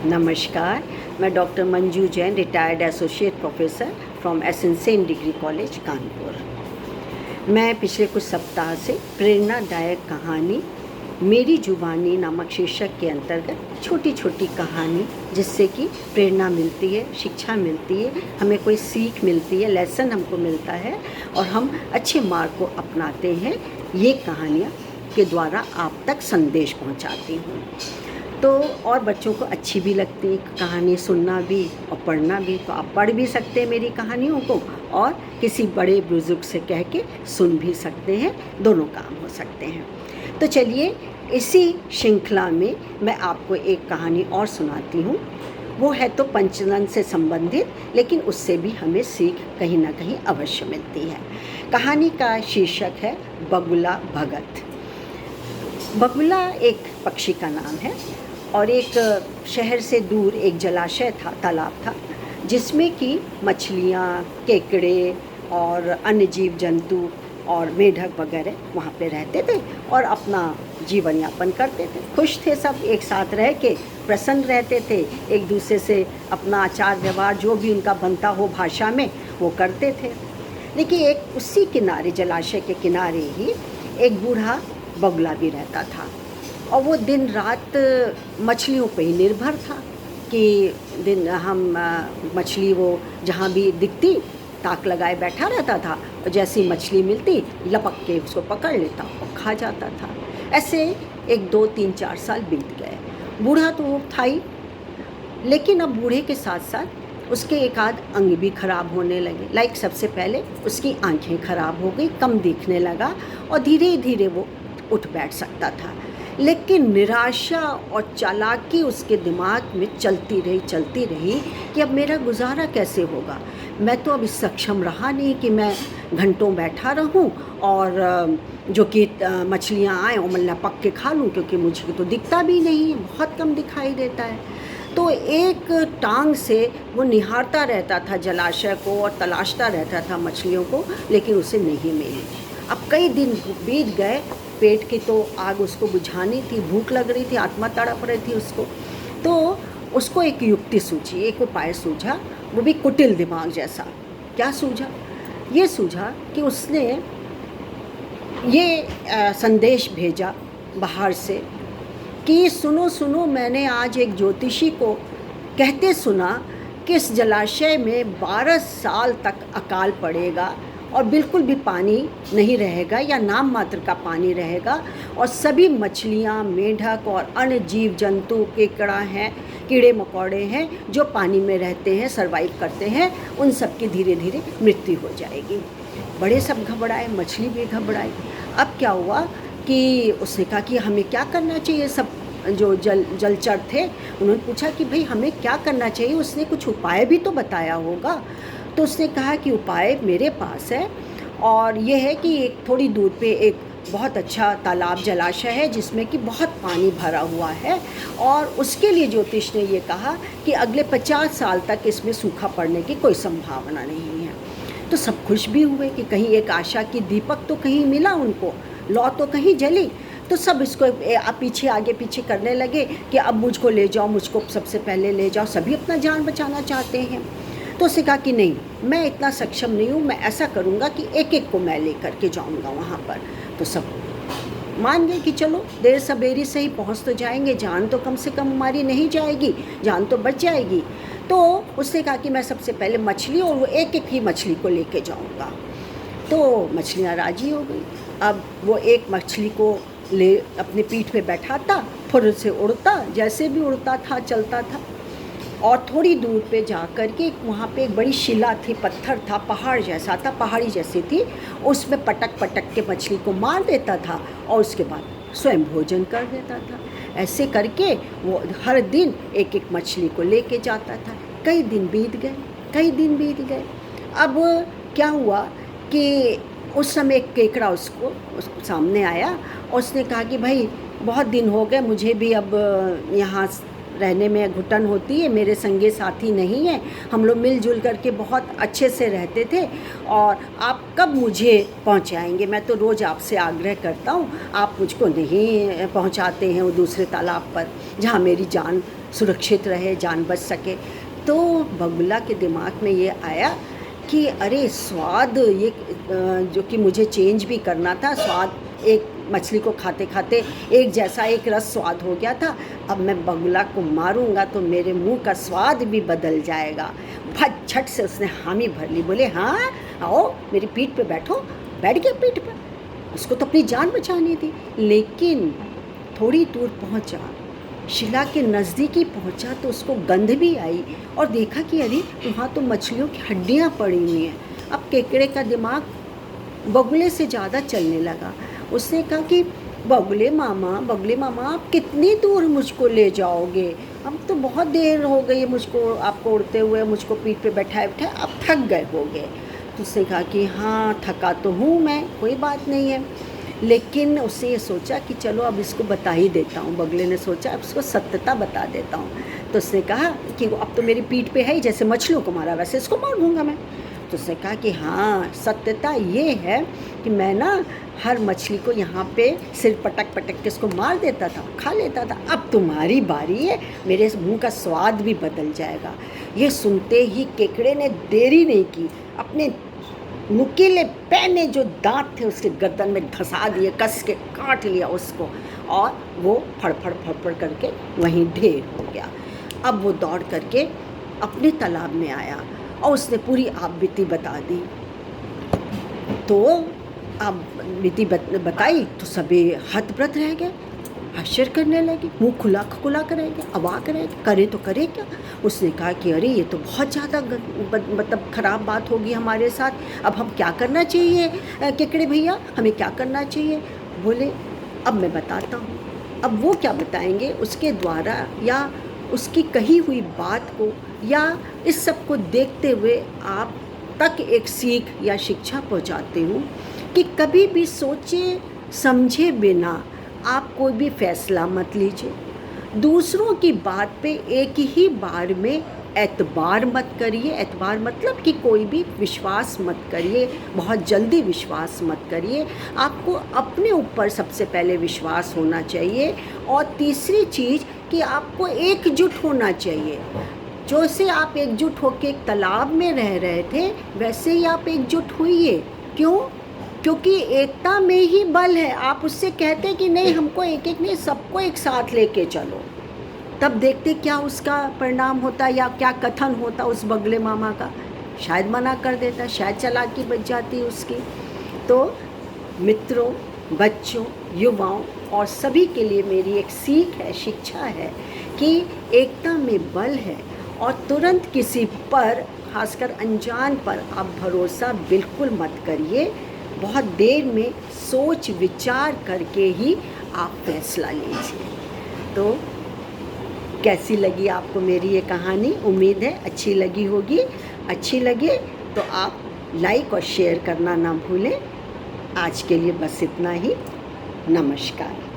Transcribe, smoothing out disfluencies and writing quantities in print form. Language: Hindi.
नमस्कार, मैं doctor Manju Jain, retired associate professor from essential degree college Kanpur. मैं पिछले कुछ सप्ताह से प्रेरणादायक कहानी मेरी जुबानी नामक शीर्षक के अंतर्गत छोटी छोटी कहानी जिससे कि प्रेरणा मिलती है, शिक्षा मिलती है, हमें कोई सीख मिलती है, लेसन हमको मिलता है और हम अच्छे मार्ग को अपनाते हैं, ये कहानियाँ के द्वारा आप तक संदेश पहुँचाती हूँ। तो और बच्चों को अच्छी भी लगती है कहानी सुनना भी और पढ़ना भी, तो आप पढ़ भी सकते हैं मेरी कहानियों को और किसी बड़े बुजुर्ग से कह के सुन भी सकते हैं, दोनों काम हो सकते हैं। तो चलिए इसी श्रृंखला में मैं आपको एक कहानी और सुनाती हूँ। वो है तो पंचतंत्र से संबंधित, लेकिन उससे भी हमें सीख कहीं ना कहीं अवश्य मिलती है। कहानी का शीर्षक है बगुला भगत। बगुला एक पक्षी का नाम है और एक शहर से दूर एक जलाशय था, तालाब था, जिसमें कि मछलियाँ, केकड़े और अन्य जीव जंतु और मेढक वगैरह वहाँ पे रहते थे और अपना जीवन यापन करते थे। खुश थे सब, एक साथ रह के प्रसन्न रहते थे, एक दूसरे से अपना आचार व्यवहार जो भी उनका बनता हो भाषा में वो करते थे। लेकिन एक उसी किनारे, जलाशय के किनारे ही एक बूढ़ा बगुला भी रहता था और वो दिन रात मछलियों पे ही निर्भर था कि मछली वो जहाँ भी दिखती ताक लगाए बैठा रहता था और जैसी मछली मिलती लपक के उसको पकड़ लेता और खा जाता था। ऐसे 1, 2, 3, 4 साल बीत गए। बूढ़ा तो वो था ही, लेकिन अब बूढ़े के साथ साथ उसके एक आध अंग भी खराब होने लगे। सबसे पहले उसकी आंखें खराब हो गई, कम दिखने लगा और धीरे धीरे वो उठ बैठ सकता था। लेकिन निराशा और चालाकी उसके दिमाग में चलती रही कि अब मेरा गुजारा कैसे होगा। मैं तो अब सक्षम रहा नहीं कि मैं घंटों बैठा रहूं और जो कि मछलियां आए और मैं लपक के खा लूं, क्योंकि मुझे तो दिखता भी नहीं है, बहुत कम दिखाई देता है। तो एक टांग से वो निहारता रहता था जलाशय को और तलाशता रहता था मछलियों को, लेकिन उसे नहीं मिली। अब कई दिन बीत गए, पेट की तो आग उसको बुझानी थी, भूख लग रही थी, आत्मा तड़प रही थी उसको। तो उसको एक युक्ति सूझी, एक उपाय सूझा, वो भी कुटिल दिमाग जैसा। क्या सूझा? ये सूझा कि उसने ये संदेश भेजा बाहर से कि सुनो सुनो, मैंने आज एक ज्योतिषी को कहते सुना कि इस जलाशय में 12 साल तक अकाल पड़ेगा और बिल्कुल भी पानी नहीं रहेगा या नाम मात्र का पानी रहेगा और सभी मछलियाँ, मेढक और अन्य जीव जंतु, केकड़ा हैं, कीड़े मकोड़े हैं जो पानी में रहते हैं, सर्वाइव करते हैं, उन सब की धीरे धीरे मृत्यु हो जाएगी। बड़े सब घबराए, मछली भी घबराई। अब क्या हुआ कि उसने कहा कि हमें क्या करना चाहिए। सब जो जलचर थे उन्होंने पूछा कि भाई हमें क्या करना चाहिए, उसने कुछ उपाय भी तो बताया होगा। तो उसने कहा कि उपाय मेरे पास है और ये है कि एक थोड़ी दूर पे एक बहुत अच्छा तालाब, जलाशय है जिसमें कि बहुत पानी भरा हुआ है और उसके लिए ज्योतिष ने ये कहा कि अगले 50 साल तक इसमें सूखा पड़ने की कोई संभावना नहीं है। तो सब खुश भी हुए कि कहीं एक आशा की दीपक तो कहीं मिला उनको, लौ तो कहीं जली। तो सब इसको पीछे आगे पीछे करने लगे कि अब मुझको ले जाओ, मुझको सबसे पहले ले जाओ। सभी अपना जान बचाना चाहते हैं। तो उसने कहा कि नहीं, मैं इतना सक्षम नहीं हूँ, मैं ऐसा करूँगा कि एक एक को मैं लेकर के जाऊँगा वहाँ पर। तो सब मान गए कि चलो देर सवेरी से ही पहुँच तो जाएंगे, जान तो कम से कम हमारी नहीं जाएगी, जान तो बच जाएगी। तो उसने कहा कि मैं सबसे पहले मछली और वो एक एक ही मछली को लेके जाऊँगा। तो मछलियाँ राजी हो गई। अब वो एक मछली को ले अपनी पीठ पे बैठाता, फुर से उड़ता, जैसे भी उड़ता था, चलता था और थोड़ी दूर पे जा कर के वहाँ पे एक बड़ी शिला थी, पत्थर था, पहाड़ जैसा था, पहाड़ी जैसी थी, उसमें पटक पटक के मछली को मार देता था और उसके बाद स्वयं भोजन कर देता था। ऐसे करके वो हर दिन एक एक मछली को लेके जाता था। कई दिन बीत गए। अब क्या हुआ कि उस समय एक केकड़ा उसको सामने आया और उसने कहा कि भाई बहुत दिन हो गए, मुझे भी अब यहाँ रहने में घुटन होती है, मेरे संगी साथी नहीं है, हम लोग मिलजुल करके बहुत अच्छे से रहते थे, और आप कब मुझे पहुंचाएंगे? मैं तो रोज़ आपसे आग्रह करता हूं, आप मुझको नहीं पहुंचाते हैं वो दूसरे तालाब पर जहां मेरी जान सुरक्षित रहे, जान बच सके। तो बगुला के दिमाग में ये आया कि अरे स्वाद ये जो कि मुझे चेंज भी करना था, स्वाद एक मछली को खाते खाते एक जैसा एक रस स्वाद हो गया था, अब मैं बगुला को मारूंगा तो मेरे मुंह का स्वाद भी बदल जाएगा। फट झट से उसने हामी भर ली, बोले हाँ आओ मेरी पीठ पे बैठो। बैठ गया पीठ पर, उसको तो अपनी जान बचानी थी। लेकिन थोड़ी दूर पहुंचा, शिला के नज़दीक ही पहुंचा तो उसको गंध भी आई और देखा कि अरे वहाँ तो मछलियों की हड्डियाँ पड़ी हुई हैं। अब केकड़े का दिमाग बगुले से ज़्यादा चलने लगा। उसने कहा कि बगुले मामा आप कितनी दूर मुझको ले जाओगे? अब तो बहुत देर हो गई है मुझको आपको उड़ते हुए, मुझको पीठ पे बैठाए बैठाए अब थक गए होगे। तो उसने कहा कि हाँ थका तो हूँ मैं, कोई बात नहीं है। लेकिन उसने ये सोचा कि चलो अब इसको बता ही देता हूँ। बगुले ने सोचा अब इसको सत्यता बता देता हूँ। तो उसने कहा कि अब तो मेरी पीठ पे है ही, जैसे मछलियों को मारा वैसे इसको मार दूँगा मैं। तो उसने कहा कि हाँ सत्यता ये है कि मैं ना हर मछली को यहाँ पे सिर पटक पटक के इसको मार देता था, खा लेता था। अब तुम्हारी बारी है, मेरे मुंह का स्वाद भी बदल जाएगा। ये सुनते ही केकड़े ने देरी नहीं की, अपने नुकीले पैने जो दांत थे उसके गर्दन में धंसा दिए, कस के काट लिया उसको, और वो फड़फड़ फड़फड़ करके वहीं ढेर हो गया। अब वो दौड़ करके अपने तालाब में आया और उसने पूरी आप बीती बता दी। तो आप बीती बताई तो सभी हतप्रत रह गए, आश्चर्य करने लगे, मुंह खुला खुला कर रह गया, अवाक रह गए, करे तो करे क्या। उसने कहा कि अरे ये तो बहुत ज़्यादा मतलब ख़राब बात होगी हमारे साथ, अब हम क्या करना चाहिए केकड़े भैया, हमें क्या करना चाहिए? बोले अब मैं बताता हूँ। अब वो क्या बताएंगे, उसके द्वारा या उसकी कही हुई बात को या इस सब को देखते हुए आप तक एक सीख या शिक्षा पहुँचाती हूँ कि कभी भी सोचे समझे बिना आप कोई भी फैसला मत लीजिए। दूसरों की बात पे एक ही बार में एतबार मत करिए। एतबार मतलब कि कोई भी विश्वास मत करिए, बहुत जल्दी विश्वास मत करिए। आपको अपने ऊपर सबसे पहले विश्वास होना चाहिए। और तीसरी चीज़ कि आपको एकजुट होना चाहिए। जैसे आप एकजुट होकर एक तालाब में रह रहे थे वैसे ही आप एकजुट होइए। क्यों? क्योंकि एकता में ही बल है। आप उससे कहते कि नहीं हमको एक एक नहीं, सबको एक साथ लेके चलो, तब देखते क्या उसका परिणाम होता या क्या कथन होता उस बगले मामा का। शायद मना कर देता, शायद चालाकी बच जाती उसकी। तो मित्रों, बच्चों, युवाओं और सभी के लिए मेरी एक सीख है, शिक्षा है कि एकता में बल है और तुरंत किसी पर, खासकर अनजान पर आप भरोसा बिल्कुल मत करिए। बहुत देर में सोच विचार करके ही आप फैसला लीजिए। तो कैसी लगी आपको मेरी ये कहानी? उम्मीद है अच्छी लगी होगी। अच्छी लगे तो आप लाइक और शेयर करना ना भूलें। आज के लिए बस इतना ही। नमस्कार।